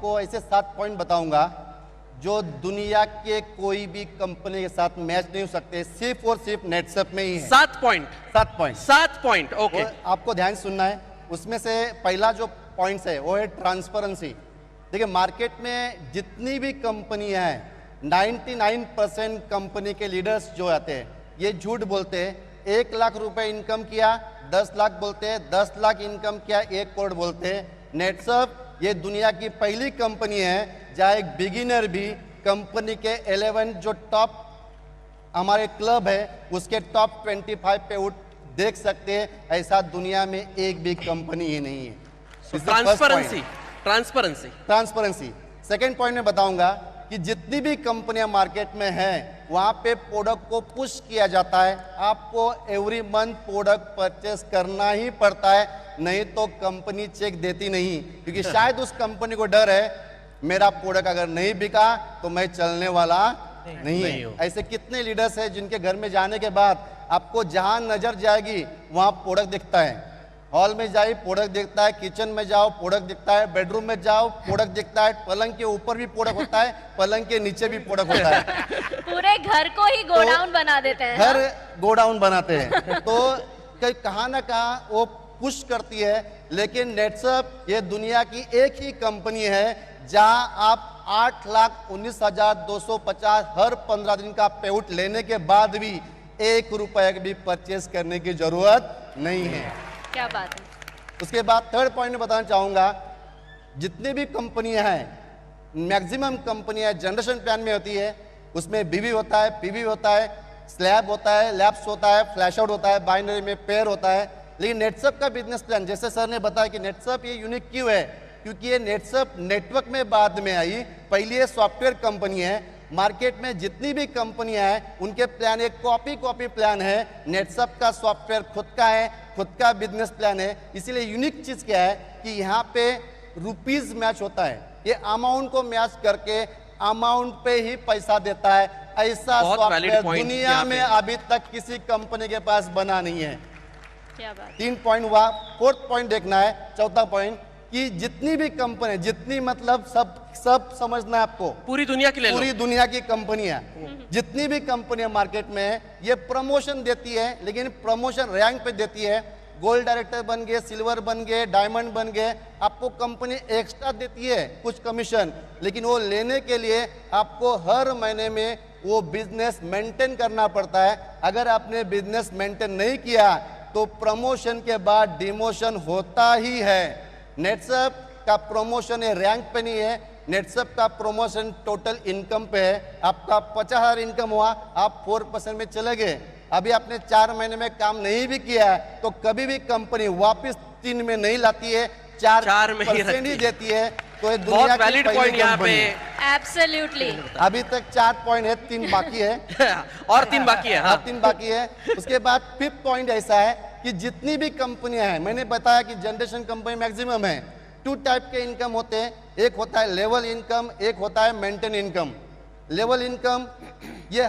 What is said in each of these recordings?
आपको ऐसे 7 पॉइंट बताऊंगा जो दुनिया के कोई भी कंपनी के साथ मैच नहीं हो सकते, सिर्फ और सिर्फ नेटसप में ही है। 7 पॉइंट। 7 पॉइंट। 7 point, okay. आपको ध्यान सुनना है। उसमें से पहला जो पॉइंट है वो है ट्रांसपेरेंसी। देखिए, मार्केट में जितनी भी कंपनियां हैं, 99% कंपनी के लीडर्स जो आते हैं ये झूठ बोलते हैं। 1 लाख रुपए इनकम किया, 10 लाख बोलते हैं, 10 लाख इनकम किया, 1 करोड़ बोलते हैं। नेटसप ये दुनिया की पहली कंपनी है जहाँ एक बिगिनर भी कंपनी के 11 जो टॉप हमारे क्लब है उसके टॉप 25 पे उठ देख सकते हैं। ऐसा दुनिया में एक भी कंपनी ही नहीं है। Transparency, transparency, transparency. Second point में बताऊंगा कि जितनी भी कंपनियां मार्केट में हैं वहां पे प्रोडक्ट को पुश किया जाता है। आपको एवरी मंथ प्रोडक्ट परचेस करना ही पड़ता है, नहीं तो कंपनी चेक देती नहीं, क्योंकि शायद उस कंपनी को डर है मेरा प्रोडक्ट अगर नहीं बिका तो मैं चलने वाला नहीं हूं। ऐसे कितने लीडर्स हैं जिनके घर में जाने के बाद आपको जहां नजर जाएगी वहां प्रोडक्ट दिखता है। हॉल में जाइए प्रोडक्ट दिखता है, किचन में जाओ प्रोडक्ट दिखता है, बेडरूम में जाओ प्रोडक्ट दिखता है, पलंग के ऊपर भी प्रोडक्ट होता है, पलंग के नीचे भी प्रोडक्ट होता है। पूरे घर को ही गोडाउन बना देते हैं। घर गोडाउन बनाते हैं। तो कहीं ना कहीं वो पुश करती है। लेकिन नेटसप ये दुनिया की एक ही कंपनी है जहां आप 8,19,250 हर 15 दिन का पेआउट लेने के बाद भी 1 रुपए भी परचेस करने की जरूरत नहीं है। क्या बात है। उसके बाद थर्ड पॉइंट में बताना चाहूंगा, जितनी भी कंपनियां हैं, मैक्सिमम कंपनियां जनरेशन प्लान में होती है। उसमें बीवी होता है, पीवी होता है, स्लैब होता है, लैब्स होता है, फ्लैश आउट होता है, बाइनरी में पेयर होता है। लेकिन नेटसप का बिजनेस प्लान, जैसे सर ने बताया कि नेटसप ये यूनिक क्यों है, क्योंकि ये नेटसप नेटवर्क में बाद में आई, पहले ये सॉफ्टवेयर कंपनी है। मार्केट में जितनी भी कंपनियां हैं उनके प्लान एक कॉपी प्लान है। नेटसप का सॉफ्टवेयर खुद का है, खुद का बिजनेस प्लान है। इसीलिए यूनिक चीज क्या है कि यहाँ पे रुपीज मैच होता है, ये अमाउंट को मैच करके अमाउंट पे ही पैसा देता है। ऐसा सॉफ्टवेयर दुनिया में अभी तक किसी कंपनी के पास बना नहीं है। क्या बात। 3 पॉइंट हुआ। फोर्थ पॉइंट देखना है, चौथा पॉइंट कि जितनी भी कंपनी, जितनी मतलब सब समझना है आपको, पूरी दुनिया के लिए, पूरी दुनिया की कंपनियां, जितनी भी कंपनियां मार्केट में है ये प्रमोशन देती है, लेकिन प्रमोशन रैंक पे देती है। गोल्ड डायरेक्टर बन गए, सिल्वर बन गए, डायमंड बन गए, आपको कंपनी एक्स्ट्रा देती है कुछ कमीशन, लेकिन वो लेने के लिए आपको हर महीने में वो बिजनेस मेंटेन करना पड़ता है। अगर आपने बिजनेस मेंटेन नहीं किया तो प्रमोशन के बाद डिमोशन होता ही है। नेटसप का प्रमोशन है रैंक पे नहीं है, नेटसप का प्रमोशन टोटल इनकम पे है। आपका 50,000 इनकम हुआ, आप 4% में चले गए, अभी आपने 4 महीने में काम नहीं भी किया है तो कभी भी कंपनी वापस 3 में नहीं लाती है, 4% ही देती है। तो ये दुनिया की पहली कंपनी है। एब्सोल्युटली। अभी तक 4 पॉइंट है, 3 बाकी है। और 3 बाकी है। हाँ। 3 बाकी है। उसके बाद 5th पॉइंट ऐसा है कि जितनी भी कंपनियां हैं, मैंने बताया कि जनरेशन कंपनी मैक्सिमम है। 2 टाइप के इनकम होते हैं, एक होता है लेवल इनकम, एक होता है मेंटेन इनकम। लेवल इनकम ये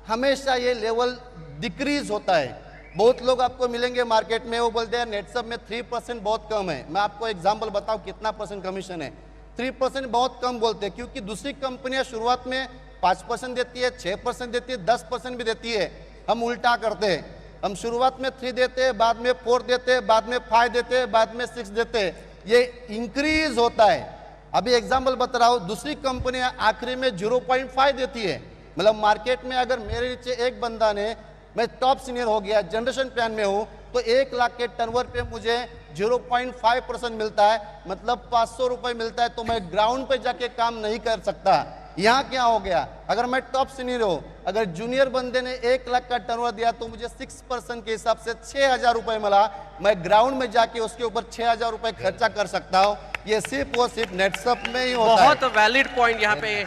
हमेशा ये लेवल डिक्रीज होता है। बहुत लोग आपको मिलेंगे मार्केट में, वो बोलते हैं नेटसप में 3% बहुत कम है। मैं आपको एग्जांपल बताऊं कितना % कमीशन है। 3% बहुत कम बोलते हैं क्योंकि दूसरी कंपनियां शुरुआत में 5% देती है, 6% देती है, 10% भी देती है। हम उल्टा करते हैं, हम शुरुआत में 3 देते हैं, बाद में 4 देते हैं, बाद में 5 देते हैं, बाद में 6 देते हैं। ये इंक्रीज होता है। अभी एग्जांपल बता रहा हूं, दूसरी कंपनियां आखिरी में 0.5 देती है। मतलब मार्केट में अगर मेरे नीचे एक बंदा ने, मैं टॉप सीनियर हो गया, जनरेशन प्लान में हूं, तो 1 लाख के टर्नओवर पे मुझे 0.5% मिलता है, मतलब 500 रुपए मिलता है। तो मैं ग्राउंड पे जाके काम नहीं कर सकता। यहाँ क्या हो गया, अगर मैं टॉप सीनियर हूं, अगर जूनियर बंदे ने 1 लाख का टर्नओवर दिया तो मुझे 6% के हिसाब से 6,000 रुपए मिला। मैं ग्राउंड में जाके उसके ऊपर 6,000 रुपए खर्चा कर सकता हूँ। ये सिर्फ और सिर्फ नेटसप में ही होता है। बहुत वैलिड पॉइंट यहाँ पे।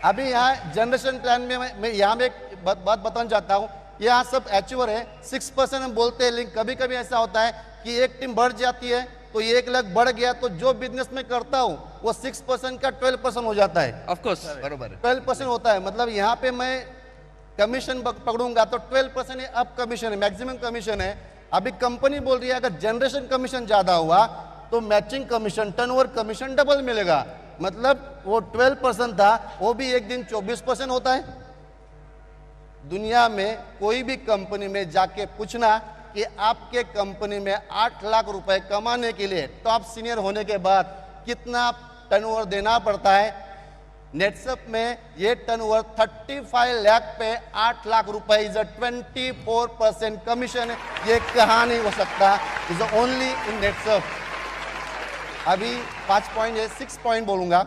अभी यहाँ जनरेशन प्लान में मैं यहाँ में एक बात बताना चाहता हूँ। यहाँ सब अचीवर है, 6% हम बोलते हैं, लेकिन कभी कभी ऐसा होता है कि एक टीम बढ़ जाती है तो 1 लाख बढ़ गया तो जो बिजनेस में करता हूँ वो 6% का 12% हो जाता है। ऑफ कोर्स बरोबर 12% होता है। मतलब यहाँ पे मैं कमीशन पकड़ूंगा तो 12% अब कमीशन है, मैक्सिमम कमीशन है। अभी कंपनी बोल रही है अगर जनरेशन कमीशन ज्यादा हुआ तो matching commission, turnover commission double मिलेगा। मतलब वो 12% था, वो भी एक दिन 24% होता है। दुनिया में कोई भी कंपनी में जाके पूछना कि आपके कंपनी में 8 लाख रुपए कमाने के लिए टॉप सीनियर होने के बाद कितना टर्नओवर देना पड़ता है। नेटसप में ये टर्नओवर 35 लाख पे 8 लाख रुपए इज अ 24% कमीशन। ये कहाँ नहीं हो सकता, इज ओनली इन नेटसप। अभी 5 पॉइंट है, 6 पॉइंट बोलूंगा,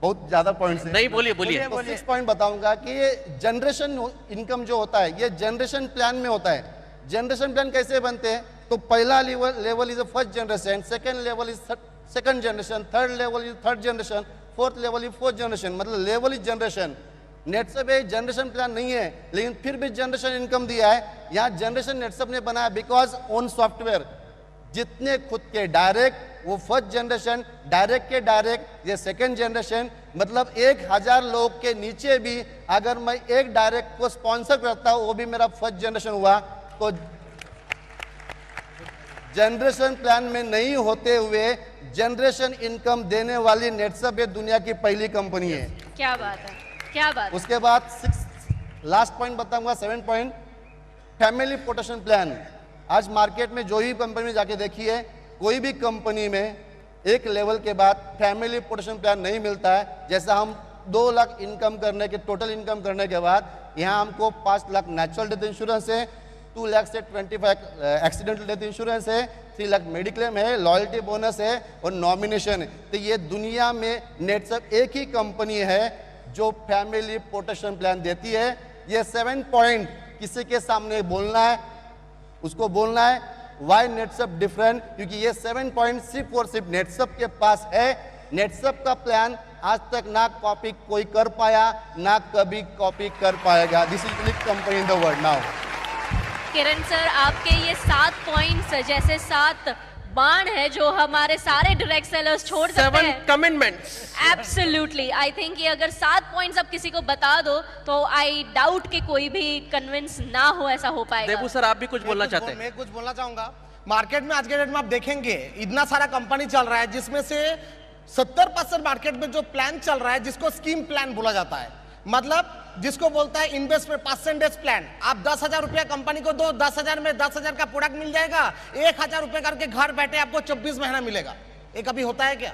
बहुत ज्यादा पॉइंट्स है। नहीं, बोलिए बोलिए। तो 6 पॉइंट बताऊंगा कि ये जनरेशन इनकम जो होता है ये जनरेशन प्लान में होता है। जनरेशन प्लान कैसे बनते हैं? तो पहला level is first generation, second level is second generation, third level is third generation, fourth level is fourth generation. मतलब लेवल इज जनरेशन। नेटसप एक जनरेशन प्लान नहीं है, लेकिन फिर भी जनरेशन इनकम दिया है। यहाँ जनरेशन नेटसप ने बनाया बिकॉज ओन सॉफ्टवेयर। जितने खुद के डायरेक्ट, वो फर्स्ट जनरेशन, डायरेक्ट के डायरेक्ट, ये सेकंड जनरेशन। मतलब 1000 लोग के नीचे भी अगर मैं एक डायरेक्ट को स्पॉन्सर करता हूं, वो भी मेरा फर्स्ट जनरेशन हुआ। तो जनरेशन प्लान में नहीं होते हुए जनरेशन इनकम देने वाली नेटसप ये दुनिया की पहली कंपनी है। क्या बात है, क्या बात है। उसके बाद 6 लास्ट पॉइंट बताऊंगा, 7 पॉइंट, फैमिली प्रोटेक्शन प्लान। आज मार्केट में जो ही कंपनी में जाके देखिए, कोई भी कंपनी में एक लेवल के बाद फैमिली प्रोटेक्शन प्लान नहीं मिलता है। जैसा हम 2 लाख इनकम करने के, टोटल इनकम करने के बाद यहाँ हमको 5 लाख नेचुरल डेथ इंश्योरेंस है, 2 लाख से 25 एक्सीडेंटल डेथ इंश्योरेंस है, 3 लाख मेडिक्लेम है, लॉयल्टी बोनस है और नॉमिनेशन है। तो ये दुनिया में नेटसप एक ही कंपनी है जो फैमिली प्रोटेक्शन प्लान देती है। ये 7 पॉइंट किसी के सामने बोलना है, उसको बोलना है वाई नेटसप डिफरेंट, क्योंकि ये 7 पॉइंट सिर्फ और सिर्फ नेटसप के पास है। नेटसप का प्लान आज तक ना कॉपी कोई कर पाया, ना कभी कॉपी कर पाएगा। This is unique company in the world now. Kiran sir, आपके ये 7 पॉइंट्स जैसे 7 बाण है जो हमारे सारे डायरेक्ट सेलर्स छोड़ सकते 7 हैं। कमिटमेंट्स। एब्सोल्युटली, आई थिंक ये अगर 7 पॉइंट्स आप किसी को बता दो तो आई डाउट कि कोई भी कन्विंस ना हो ऐसा हो पाएगा। देबू सर, आप भी कुछ बोलना चाहते हैं? मैं कुछ बोलना चाहूंगा। मार्केट में आज के डेट में आप देखेंगे इतना सारा कंपनी चल रहा है, जिसमें से 70% मार्केट में जो प्लान चल रहा है जिसको स्कीम प्लान बोला जाता है। मतलब जिसको बोलता है इन्वेस्टमेंट परसेंटेज प्लान। आप 10,000 रुपया कंपनी को दो, 10,000 में 10,000 का प्रोडक्ट मिल जाएगा, 1,000 रुपए करके घर बैठे आपको 24 महीना मिलेगा। ये कभी होता है क्या?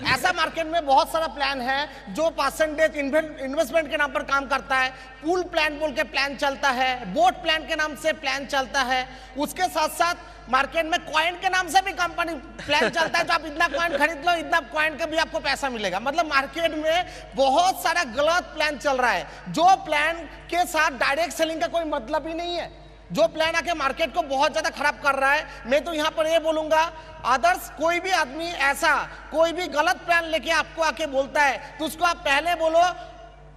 ऐसा मार्केट में बहुत सारा प्लान है जो परसेंटेज इन्वेस्टमेंट के नाम पर काम करता है। पूल प्लान बोल के प्लान चलता है, बोट प्लान के नाम से प्लान चलता है। उसके साथ साथ मार्केट में कॉइन के नाम से भी कंपनी प्लान चलता है, तो आप इतना कॉइन खरीद लो, इतना कॉइन का भी आपको पैसा मिलेगा। मतलब मार्केट में बहुत सारा गलत प्लान चल रहा है, जो प्लान के साथ डायरेक्ट सेलिंग का कोई मतलब ही नहीं है, जो प्लान आके मार्केट को बहुत ज्यादा खराब कर रहा है। मैं तो यहां पर ये बोलूंगा, अदर्स कोई भी आदमी ऐसा कोई भी गलत प्लान लेके आपको आके बोलता है तो उसको आप पहले बोलो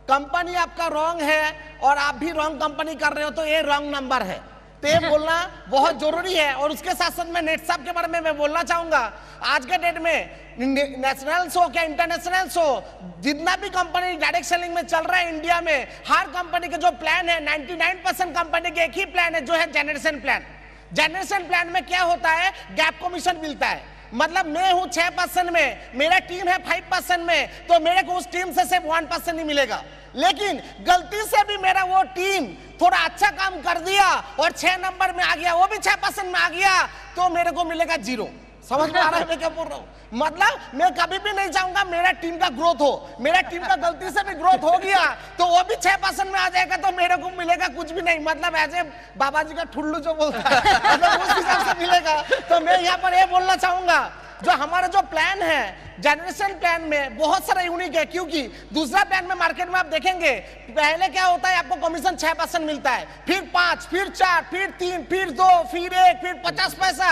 कंपनी आपका रॉन्ग है और आप भी रॉन्ग कंपनी कर रहे हो, तो ये रॉन्ग नंबर है। तो ये बोलना बहुत जरूरी है। और उसके साथ साथ मैं नेटसप के बारे में मैं बोलना चाहूंगा, आज के डेट में नेशनल शो क्या इंटरनेशनल शो, जितना भी कंपनी डायरेक्ट सेलिंग में चल रहा है इंडिया में, हर कंपनी के जो प्लान है 99% कंपनी के एक ही प्लान है जो है जनरेशन प्लान। जनरेशन प्लान में क्या होता है, गैप कमीशन मिलता है। मतलब मैं हूं 6% में, मेरा टीम है 5% में, तो मेरे को उस टीम से सिर्फ 1% ही मिलेगा। लेकिन गलती से भी मेरा वो टीम थोड़ा अच्छा काम कर दिया और 6 नंबर में आ गया, वो भी 6% में आ गया, तो मेरे को मिलेगा 0। समझ में आ रहा है मैं क्या बोल रहा हूँ? मतलब मैं कभी भी नहीं चाहूंगा मेरा टीम का ग्रोथ हो। मेरा टीम का गलती से भी ग्रोथ हो गया तो वो भी 6% में आ जाएगा, तो मेरे को मिलेगा कुछ भी नहीं। मतलब ऐसे बाबा जी का ठुल्लू जो बोलता है, मतलब उस हिसाब से मिलेगा। तो मैं यहाँ पर ये बोलना चाहूंगा, जो हमारा जो प्लान है जनरेशन प्लान में बहुत सारा यूनिक है, क्योंकि दूसरा प्लान में मार्केट में आप देखेंगे पहले क्या होता है, आपको कमीशन 6% मिलता है, फिर 5, फिर 4, फिर 3, फिर 2, फिर 1, फिर 50 पैसा,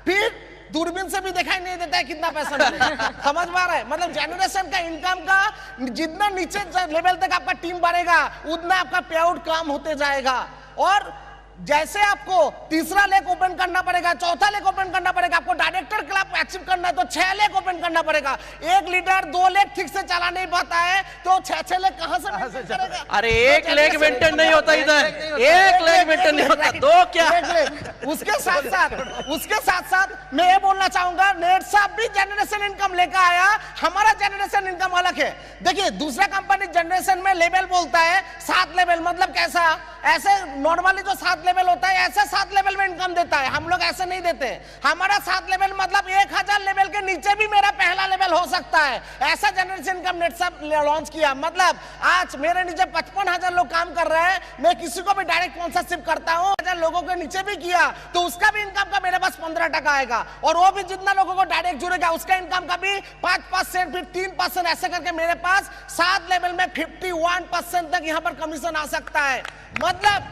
फिर दूरबीन से भी दिखाई नहीं देता है कितना पैसा मिलेगा। समझ पा रहे हैं? मतलब जनरेशन का इनकम का जितना नीचे लेवल तक आपका टीम बढ़ेगा उतना आपका पे आउट कम होते जाएगा। और जैसे आपको तीसरा लेग ओपन करना पड़ेगा, चौथा लेग ओपन करना पड़ेगा, आपको डायरेक्टर क्लब अचीव करना है तो 6 लेग ओपन करना पड़ेगा। एक लीडर 2 लेग ठीक से चला नहीं पाता है तो 6 लेग कहां से maintain करेगा? अरे एक लेग मेंटेन नहीं होता इधर, एक लेग मेंटेन नहीं होता, दो क्या? उसके साथ साथ मैं ये बोलना चाहूंगा, नेट साहब भी जनरेशन इनकम लेकर आया, हमारा जनरेशन इनकम अलग है। देखिए दूसरा कंपनी जनरेशन में लेवल बोलता है 7 लेवल, मतलब कैसा? ऐसे नॉर्मली जो 7 लेवल होता है ऐसे 7 लेवल में इनकम देता है, हम लोग ऐसे नहीं देते। हमारा 7 लेवल मतलब 1000 लेवल के नीचे भी मेरा पहला लेवल हो सकता है, ऐसा जनरेशन इनकम नेट साहब लॉन्च किया। मतलब आज मेरे नीचे 55,000 लोग काम कर रहे हैं, मैं किसी को भी डायरेक्ट स्पॉन्सरशिप करता हूं, 1000 लोगों के नीचे भी किया तो उसका भी इनकम का मेरे पास 15% आएगा, और वो भी जितना लोगों को डायरेक्ट जुड़ेगा उसका इनकम का भी 5%, फिर 3%, ऐसे करके मेरे पास 7 लेवल में 51% तक यहां पर कमीशन आ सकता है। मतलब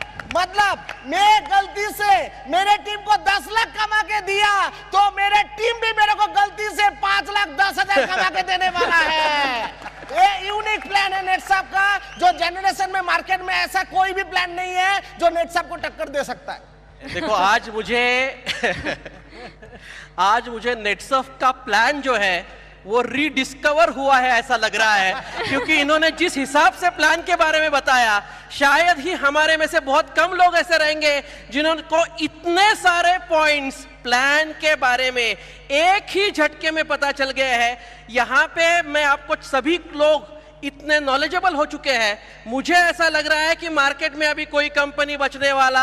मैं गलती से मेरे टीम को 10 लाख कमा के दिया तो मेरे टीम भी मेरे को गलती से 5,10,000 कमा के देने वाला है। ये यूनिक प्लान है नेट साहब का, जो जनरेशन में मार्केट में ऐसा कोई भी प्लान नहीं है जो नेट साहब को टक्कर दे सकता है। देखो आज मुझे नेटसर्फ का प्लान जो है वो रीडिस्कवर हुआ है ऐसा लग रहा है, क्योंकि इन्होंने जिस हिसाब से प्लान के बारे में बताया, शायद ही हमारे में से बहुत कम लोग ऐसे रहेंगे जिनको इतने सारे पॉइंट्स प्लान के बारे में एक ही झटके में पता चल गए हैं। यहां पे मैं आपको सभी लोग इतने नॉलेजेबल हो चुके हैं, मुझे ऐसा लग रहा है कि मार्केट में अभी कोई कंपनी बचने वाला